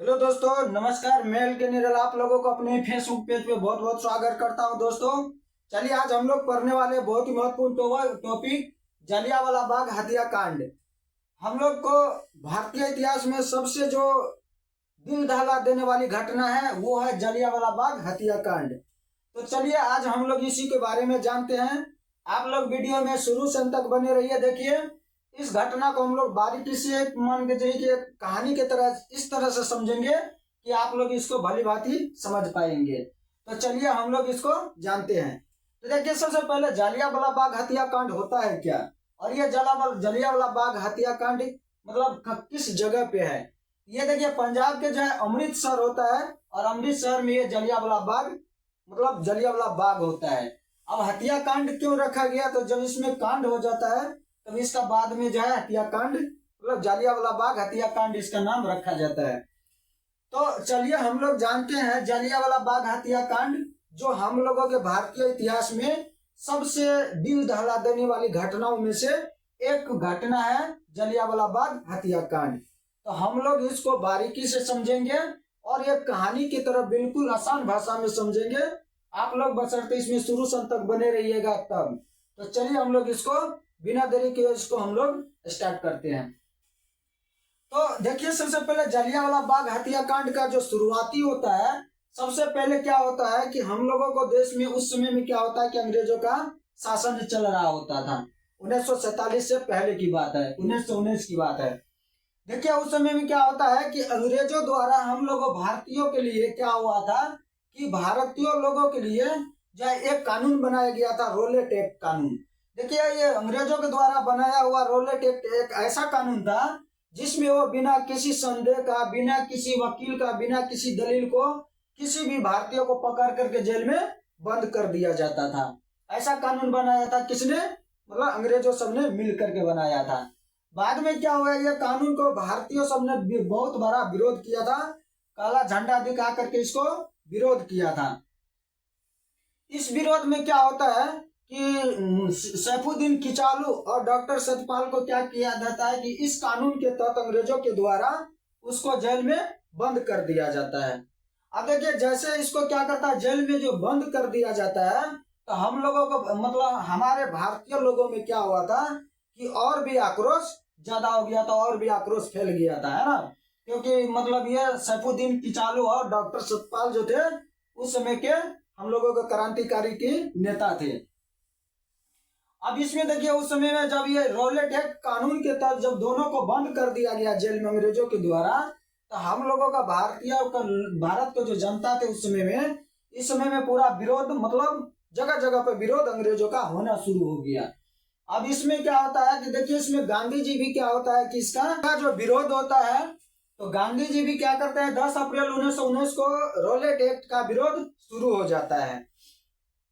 Hello दोस्तों, नमस्कार। मैं एल के निरल आप लोगों को अपने फेसबुक पेज पे बहुत बहुत स्वागत करता हूं। दोस्तों चलिए, आज हम लोग पढ़ने वाले बहुत ही महत्वपूर्ण टॉपिक जलियांवाला बाग हत्याकांड। हम लोग को भारतीय इतिहास में सबसे जो दिल दहला देने वाली घटना है वो है जलियांवाला बाग हत्याकांड। तो चलिए, आज हम लोग इसी के बारे में जानते हैं। आप लोग वीडियो में शुरू से अंत तक बने रहिए। देखिए, इस घटना को हम लोग बारीकी से मान के चलिए कि कहानी के तरह इस तरह से समझेंगे कि आप लोग इसको भली भांति समझ पाएंगे। तो चलिए हम लोग इसको जानते हैं। तो देखिए, सबसे पहले जलियांवाला बाग हत्याकांड होता है क्या, और ये जलियांवाला बाग हत्याकांड मतलब किस जगह पे है। ये देखिए, पंजाब के जो है अमृतसर होता है, और अमृतसर में ये जलियांवाला बाग मतलब जलियांवाला बाग होता है। अब हत्याकांड क्यों रखा गया, तो जब इसमें कांड हो जाता है तब इसका बाद में जो है हत्याकांड मतलब जलियांवाला बाग हत्याकांड इसका नाम रखा जाता है। तो चलिए हम लोग जानते हैं जलियांवाला बाग हत्याकांड जो हम लोगों के भारतीय इतिहास में सबसे दिल दहला देने वाली घटनाओं में से एक घटना है, जलियांवाला बाग हत्याकांड। तो हम लोग इसको बारीकी से समझेंगे और एक कहानी की तरह बिल्कुल आसान भाषा में समझेंगे। आप लोग बशर्ते इसमें शुरू से अंत तक बने रहिएगा तब। तो चलिए हम लोग इसको बिना देरी के इसको हम लोग स्टार्ट करते हैं। तो देखिए, सबसे पहले जलियांवाला बाग हत्याकांड का जो शुरुआती होता है, सबसे पहले क्या होता है कि हम लोगों को देश में उस समय में क्या होता है कि अंग्रेजों का शासन चल रहा होता था। 1947 से पहले की बात है, 1919 की बात है। देखिए, उस समय में क्या होता है कि अंग्रेजों द्वारा हम लोगों भारतीयों के लिए क्या हुआ था कि भारतीय लोगों के लिए जो एक कानून बनाया गया था, रोलेट एक्ट कानून। देखिए, ये अंग्रेजों के द्वारा बनाया हुआ रोलेट एक्ट एक ऐसा कानून था जिसमें वो बिना किसी संदेह का, बिना किसी वकील का, बिना किसी दलील को किसी भी भारतीय को पकड़ करके जेल में बंद कर दिया जाता था। ऐसा कानून बनाया था किसने, मतलब अंग्रेजों सबने मिल करके बनाया था। बाद में क्या हुआ, ये कानून को भारतीयों सबने बहुत बड़ा विरोध किया था, काला झंडा दिखा करके इसको विरोध किया था। इस विरोध में क्या होता है कि सैफुद्दीन किचालू और डॉक्टर सतपाल को क्या किया जाता है कि इस कानून के तहत अंग्रेजों के द्वारा उसको जेल में बंद कर दिया जाता है। अब देखिए, जैसे इसको क्या करता है, जेल में जो बंद कर दिया जाता है, तो हम लोगों को मतलब हमारे भारतीय लोगों में क्या हुआ था कि और भी आक्रोश ज्यादा हो गया था, और भी आक्रोश फैल गया था, है ना। क्योंकि मतलब ये सैफुद्दीन किचालू और डॉक्टर सतपाल जो थे उस समय के हम लोगों के क्रांतिकारी के नेता थे। अब इसमें देखिए, उस समय में जब ये रोलेट एक्ट कानून के तहत जब दोनों को बंद कर दिया गया जेल में अंग्रेजों के द्वारा, तो हम लोगों का भारत का जो जनता थे उस समय में, इस समय में पूरा विरोध मतलब जगह जगह पे विरोध अंग्रेजों का होना शुरू हो गया। अब इसमें क्या होता है कि देखिए, इसमें गांधी जी भी क्या होता है कि इसका जो विरोध होता है, तो गांधी जी भी क्या करते हैं, 10 अप्रैल 1919 को रोलेट एक्ट का विरोध शुरू हो जाता है।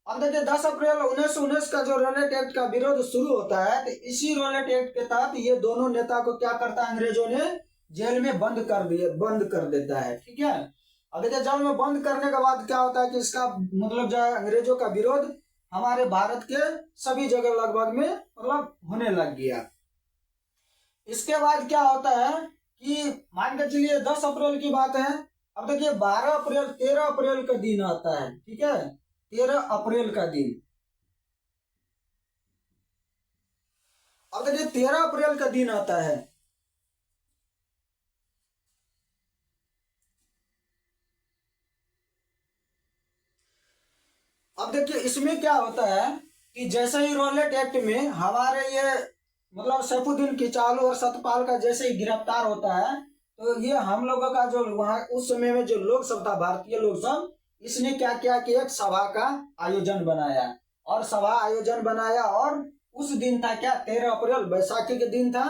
अब देखिए, 10 अप्रैल 1919 का जो रोलेट एक्ट का विरोध शुरू होता है, तो इसी रोलेट एक्ट के तहत ये दोनों नेता को क्या करता है, अंग्रेजों ने जेल में बंद कर देता है। ठीक है। अब देखिए, जेल में बंद करने के बाद क्या होता है कि इसका मतलब जो है अंग्रेजों का विरोध हमारे भारत के सभी जगह लगभग में मतलब होने लग गया। इसके बाद क्या होता है कि मान के चलिए 10 अप्रैल की बात है। अब देखिए, 13 अप्रैल का दिन आता है। ठीक है, 13 अप्रैल का दिन। अब देखिए, 13 अप्रैल का दिन आता है। अब देखिए, इसमें क्या होता है कि जैसे ही रोलेट एक्ट में हमारे ये मतलब सैफुद्दीन किचालू और सतपाल का जैसे ही गिरफ्तार होता है, तो ये हम लोगों का जो वहां उस समय में जो लोग सब था, भारतीय लोग सब, इसने क्या किया कि एक सभा का आयोजन बनाया, और सभा आयोजन बनाया, और उस दिन था क्या, 13 अप्रैल बैसाखी के दिन था।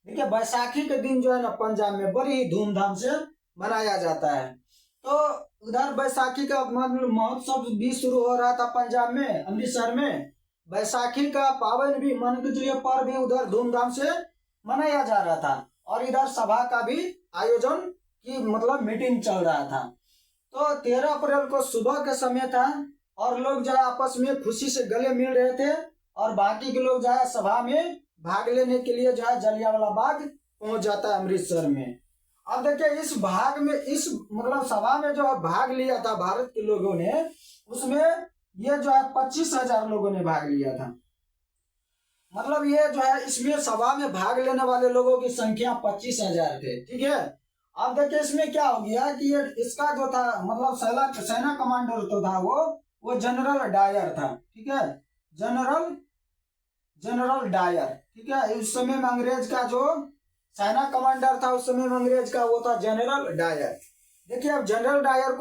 देखिए, बैसाखी के दिन जो है ना पंजाब में बड़ी ही धूमधाम से मनाया जाता है। तो उधर बैसाखी का मतलब महोत्सव भी शुरू हो रहा था पंजाब में, अमृतसर में। बैसाखी का पावन भी मान के चलिए पर्व भी उधर धूमधाम से मनाया जा रहा था, और इधर सभा का भी आयोजन की मतलब मीटिंग चल रहा था। तो 13 अप्रैल को सुबह का समय था, और लोग जो है आपस में खुशी से गले मिल रहे थे, और बाकी के लोग जो है सभा में भाग लेने के लिए जो है जलियांवाला बाग पहुंच जाता है अमृतसर में। अब देखिए इस भाग में, इस मतलब सभा में जो है भाग लिया था भारत के लोगों ने, उसमें ये जो है 25,000 लोगों ने भाग लिया था। मतलब ये जो है इसमें सभा में भाग लेने वाले लोगों की संख्या 25,000 थे। ठीक है, अब देखिए इसमें क्या हो गया कि ये इसका जो था मतलब सेना कमांडर तो था वो जनरल डायर था। ठीक है, जनरल डायर। ठीक है, उस समय में अंग्रेज का जो सेना कमांडर था उस समय में अंग्रेज का वो था जनरल डायर। देखिए अब जनरल डायर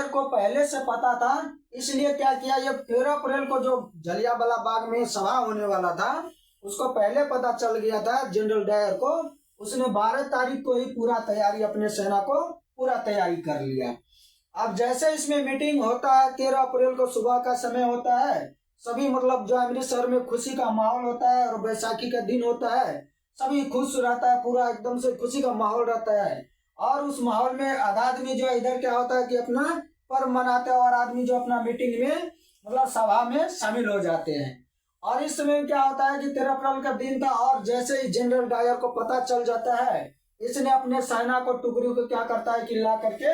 को पहले से पता था, इसलिए क्या किया, ये 13 अप्रैल को जो जलियांवाला बाग में सभा होने वाला था उसको पहले पता चल गया था जनरल डायर को। उसने 12 तारीख को ही पूरा तैयारी, अपने सेना को पूरा तैयारी कर लिया। अब जैसे इसमें मीटिंग होता है, 13 अप्रैल को सुबह का समय होता है, सभी मतलब जो अमृतसर में खुशी का माहौल होता है और बैसाखी का दिन होता है, सभी खुश रहता है, पूरा एकदम से खुशी का माहौल रहता है। और उस माहौल में आधा आदमी जो इधर क्या होता है कि अपना पर्व मनाते हैं और आदमी जो अपना मीटिंग में मतलब सभा में शामिल हो जाते हैं। और इस समय क्या होता है कि 13 अप्रैल का दिन था और जैसे ही जनरल डायर को पता चल जाता है, इसने अपने सेना को टुकड़ियों को क्या करता है कि ला करके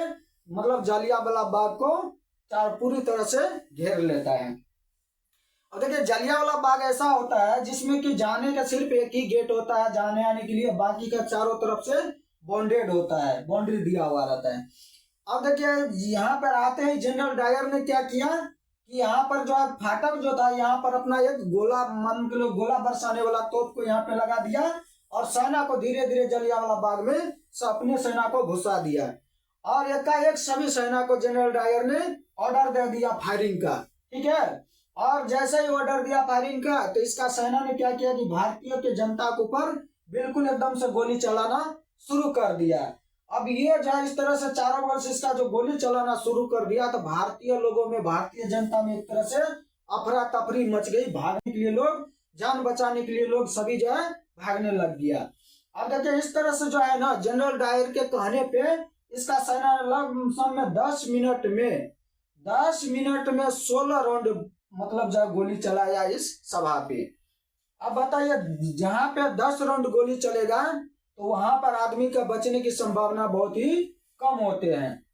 मतलब जलियांवाला बाग को पूरी तरह से घेर लेता है। और देखिए जलियांवाला बाग ऐसा होता है जिसमें कि जाने का सिर्फ एक ही गेट होता है जाने आने के लिए, बाकी का चारों तरफ से बॉन्डेड होता है, बाउंड्री दिया हुआ रहता है। अब देखिए यहाँ पर आते ही जनरल डायर ने क्या किया कि यहाँ पर जो है फाटक जो था यहाँ पर अपना एक गोला बरसाने वाला तोप को यहाँ पे लगा दिया और सेना को धीरे धीरे जलियांवाला बाग में अपने सेना को घुसा दिया। और एकाएक सभी सेना को जनरल डायर ने ऑर्डर दे दिया फायरिंग का। ठीक है, और जैसे ही ऑर्डर दिया फायरिंग का तो इसका सेना ने क्या किया कि भारतीय के जनता के ऊपर बिल्कुल एकदम से गोली चलाना शुरू कर दिया। अब ये जो है इस तरह से चारों वर्ष इसका जो गोली चलाना शुरू कर दिया तो भारतीय लोगों में, भारतीय जनता में एक तरह से अफरा तफरी मच गई। भागने के लिए लोग, जान बचाने के लिए लोग सभी जो है भागने लग गया। अब देखिए इस तरह से जो है ना जनरल डायर के कहने पे इसका सेना लगभग में 10 मिनट में 16 राउंड मतलब जो गोली चलाया इस सभा पे। अब बताइए जहां पे 10 राउंड गोली चलेगा तो वहां पर आदमी का बचने की संभावना बहुत ही कम होते हैं।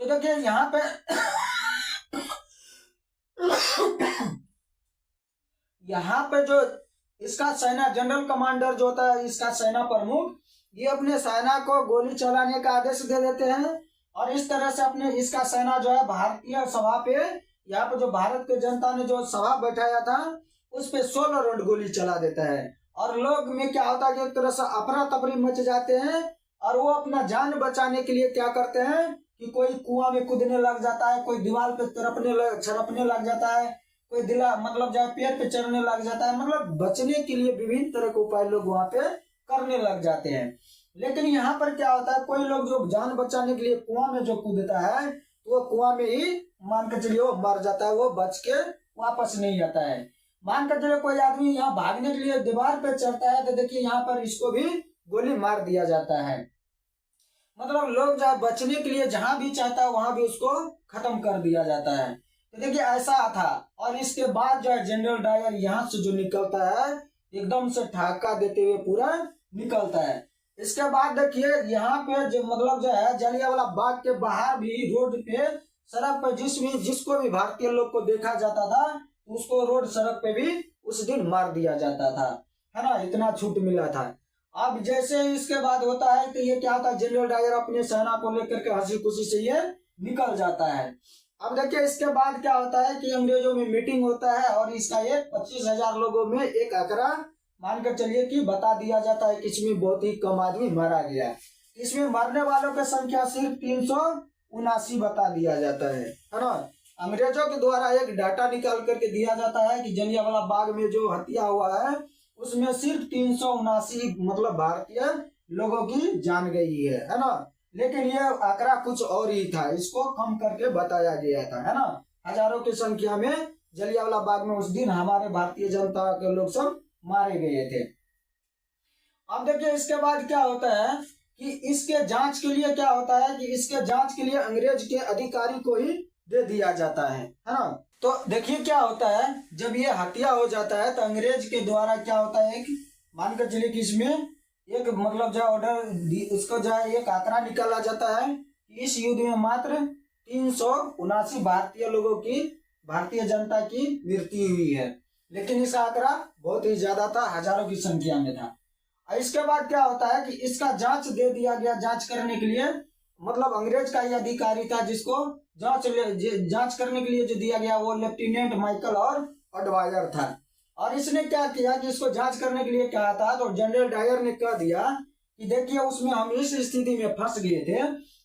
तो देखिए यहाँ पे यहाँ पे जो इसका सेना जनरल कमांडर जो होता है, इसका सेना प्रमुख, ये अपने सेना को गोली चलाने का आदेश दे देते हैं और इस तरह से अपने इसका सेना जो है भारतीय सभा पे, यहाँ पे जो भारत के जनता ने जो सभा बैठाया था उस पे 16 राउंड गोली चला देता है। और लोग में क्या होता है कि एक तरह से अफरा तफरी मच जाते हैं और वो अपना जान बचाने के लिए क्या करते हैं कि कोई कुआं में कूदने लग जाता है, कोई दीवार पे छरपने लग जाता है, कोई मतलब जो पेड़ पे चढ़ने लग जाता है। मतलब बचने के लिए विभिन्न तरह के उपाय लोग वहां पे करने लग जाते हैं। लेकिन यहाँ पर क्या होता है, कोई लोग जो जान बचाने के लिए कुआं में जो कूदता है तो वो कुआं में ही मान के चलिए वो मर जाता है, वो बच के वापस नहीं आता है। मान कर चलिए कोई आदमी यहाँ भागने के लिए दीवार पे चढ़ता है तो देखिए यहाँ पर इसको भी गोली मार दिया जाता है। मतलब लोग जहाँ बचने के लिए जहां भी चाहता है वहां भी उसको खत्म कर दिया जाता है। तो देखिए ऐसा था। और इसके बाद जो है जनरल डायर यहाँ से जो निकलता है एकदम से ठहाका देते हुए पूरा निकलता है। इसके बाद देखिए यहाँ पे जो मतलब जो है जलियांवाला बाग के बाहर भी रोड पे, सड़क पे जिसको भी भारतीय लोग को देखा जाता था उसको रोड सड़क पे भी उस दिन मार दिया जाता था, है ना, इतना छूट मिला था। अब जैसे इसके बाद होता है तो ये क्या होता है, जनरल डायर अपने सेना को लेकर के हंसी खुशी से ये निकल जाता है। अब देखिए इसके बाद क्या होता है कि अंग्रेजों में मीटिंग होता है और इसका एक 25,000 लोगों में एक आंकड़ा मानकर चलिए कि बता दिया जाता है कि इसमें बहुत ही कम आदमी मारा गया। इसमें मरने वालों की संख्या सिर्फ 379 बता दिया जाता है ना। अंग्रेजों के द्वारा एक डाटा निकाल करके दिया जाता है कि जलियांवाला बाग में जो हत्या हुआ है उसमें सिर्फ 379 मतलब भारतीय लोगों की जान गई है ना। लेकिन ये आंकड़ा कुछ और ही था, इसको कम करके बताया गया था, है ना। हजारों की संख्या में जलियांवाला बाग में उस दिन हमारे भारतीय जनता के लोग सब मारे गए थे। अब देखिए इसके बाद क्या होता है कि इसके जांच के लिए क्या होता है कि इसके जांच के लिए अंग्रेज के अधिकारी को ही दे दिया जाता है ना। तो देखिए क्या होता है, जब ये हत्या हो जाता है तो अंग्रेज के द्वारा क्या होता है कि मानकर चलिए कि इसमें एक मतलब जो ऑर्डर उसको जो है एक आंकड़ा निकाला जाता है कि इस युद्ध में मात्र 379 भारतीय लोगों की, भारतीय जनता की मृत्यु हुई है। लेकिन इसका आंकड़ा बहुत ही ज्यादा था, हजारों की संख्या में था। इसके बाद क्या होता है कि इसका जांच दे दिया गया, जांच करने के लिए, मतलब अंग्रेज का ही अधिकारी था जिसको जांच करने के लिए जो दिया गया वो लेफ्टिनेंट माइकल और अडवायर था। और इसने क्या किया कि इसको जांच करने के लिए कहा था, तो जनरल डायर ने कह दिया कि देखिए उसमें हम इस स्थिति में फंस गए थे,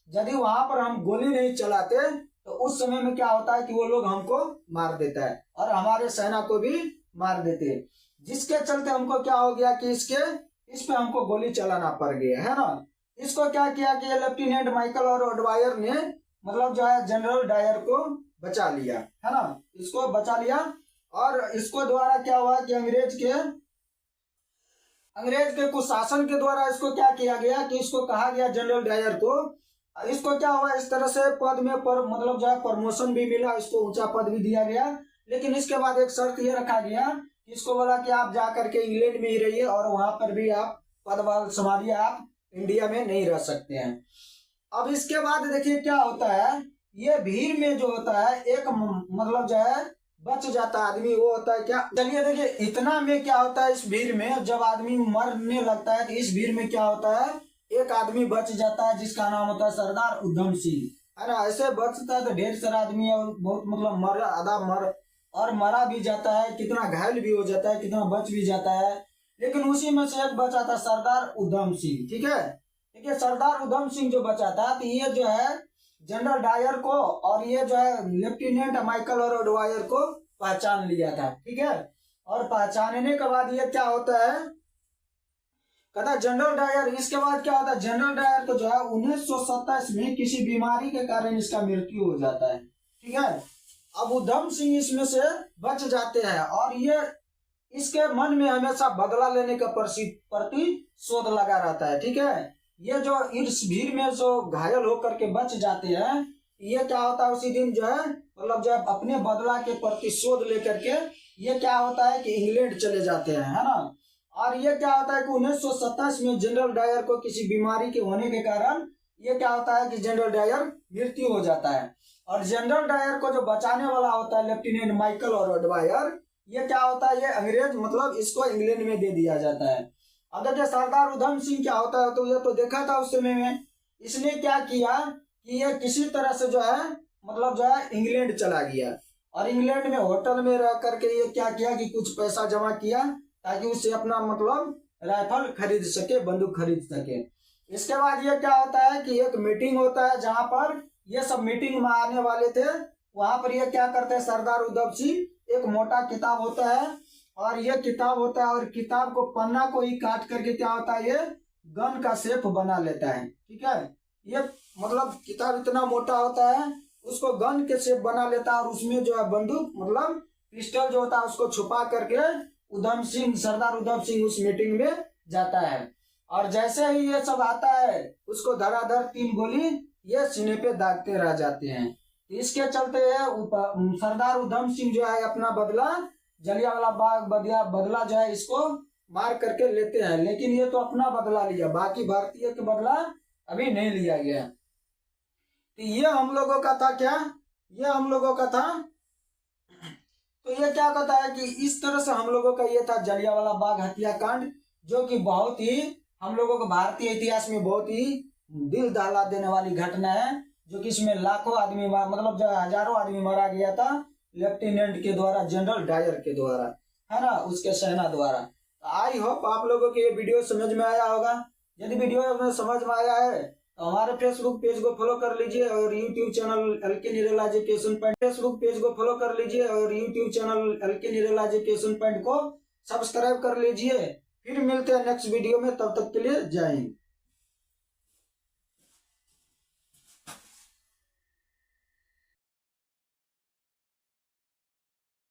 यदि वहां पर हम गोली नहीं चलाते तो उस समय में क्या होता है कि वो लोग हमको मार देता है और हमारे सेना को भी मार देते, जिसके चलते हमको क्या हो गया कि इस पे हमको गोली चलाना पड़ गया है ना। इसको क्या किया कि लेफ्टिनेंट माइकल और अडवायर ने मतलब जो है जनरल डायर को बचा लिया, है ना, इसको बचा लिया। और इसको द्वारा क्या हुआ कि अंग्रेज के कुशासन के द्वारा इसको क्या किया गया कि इसको कहा गया जनरल डायर को, इसको क्या हुआ इस तरह से पद में मतलब जो है प्रमोशन भी मिला, इसको ऊंचा पद भी दिया गया। लेकिन इसके बाद एक शर्त ये रखा गया कि इसको बोला कि आप जा करके इंग्लैंड में ही रहिए और वहां पर भी आप पदभार संभालिए, आप इंडिया में नहीं रह सकते हैं। अब इसके बाद देखिए क्या होता है, ये भीड़ में जो होता है एक मतलब जो है बच जाता आदमी, वो होता है क्या, चलिए देखिए इतना में क्या होता है, इस भीड़ में जब आदमी मरने लगता है तो इस भीड़ में क्या होता है, एक आदमी बच जाता है जिसका नाम होता है सरदार उधम सिंह, है ना। ऐसे बचता है तो ढेर सारा आदमी और बहुत मतलब मरा भी जाता है, कितना घायल भी हो जाता है, कितना बच भी जाता है। लेकिन उसी में से एक बचा था सरदार उधम सिंह, ठीक है। देखिए सरदार उधम सिंह जो बचा था, तो ये जो है जनरल डायर को और ये जो है लेफ्टिनेंट माइकल और अडवायर को पहचान लिया था, ठीक है। और पहचानने के बाद ये क्या होता है, कहता जनरल डायर, इसके बाद क्या होता है, जनरल डायर को जो है 1927 में किसी बीमारी के कारण इसका मृत्यु हो जाता है, ठीक है। अब उधम सिंह इसमें से बच जाते हैं और ये इसके मन में हमेशा बदला लेने का प्रतिशोध लगा रहता है, ठीक है। ये जो इस भीड़ में जो घायल होकर के बच जाते हैं, ये क्या होता है उसी दिन जो है मतलब जब अपने बदला के प्रतिशोध लेकर के ये क्या होता है कि इंग्लैंड चले जाते हैं, है ना। और ये क्या होता है कि 1927 में जनरल डायर को किसी बीमारी के होने के कारण ये क्या होता है कि जनरल डायर मृत्यु हो जाता है। और जनरल डायर को जो बचाने वाला होता है लेफ्टिनेंट माइकल और अडवायर, ये क्या होता है, ये अंग्रेज मतलब इसको इंग्लैंड में दे दिया जाता है। अब देखिए सरदार उधम सिंह क्या होता है, तो ये तो देखा था उस समय में, इसने क्या किया कि ये किसी तरह से जो है मतलब जो है इंग्लैंड चला गया और इंग्लैंड में होटल में रह करके ये क्या किया कि कुछ पैसा जमा किया ताकि उससे अपना मतलब राइफल खरीद सके, बंदूक खरीद सके। इसके बाद ये क्या होता है कि एक मीटिंग होता है जहां पर ये सब मीटिंग में आने वाले थे, वहां पर ये क्या करते हैं सरदार उधम सिंह एक मोटा किताब होता है और ये किताब होता है और किताब को पन्ना को ही काट करके क्या होता है ये गन का शेप बना लेता है, ठीक है। ये मतलब किताब इतना मोटा होता है उसको गन के शेप बना लेता है और उसमें जो है बंदूक मतलब पिस्टल जो होता है उसको छुपा करके सरदार उधम सिंह उस मीटिंग में जाता है। और जैसे ही ये सब आता है उसको धड़ाधड़ 3 गोली ये सीने पे दागते रह जाते हैं। इसके चलते सरदार उधम सिंह जो है अपना बदला जलियांवाला बाग बदला जो है इसको मार करके लेते हैं। लेकिन ये तो अपना बदला लिया, बाकी भारतीय के बदला अभी नहीं लिया गया। तो ये हम लोगों का था क्या, ये हम लोगों का था। तो ये क्या कहता है कि इस तरह से हम लोगों का ये था जलियांवाला बाग हत्याकांड, जो कि बहुत ही हम लोगों को भारतीय इतिहास में बहुत ही दिल दहला देने वाली घटना है, जो कि इसमें लाखों आदमी मतलब जो हजारों आदमी मारा गया था लेफ्टिनेंट के द्वारा, जनरल डायर के द्वारा, है ना, उसके सेना द्वारा। आई होप आप लोगों को ये वीडियो समझ में आया होगा। यदि वीडियो में समझ में आया है तो हमारे फेसबुक पेज को फॉलो कर लीजिए और यूट्यूब चैनल एलके निराला एजुकेशन पॉइंट फेसबुक पेज को फॉलो कर लीजिए और यूट्यूब चैनल एलके निराला एजुकेशन पॉइंट को सब्सक्राइब कर लीजिए। फिर मिलते हैं नेक्स्ट वीडियो में, तब तक के लिए जय हिंद।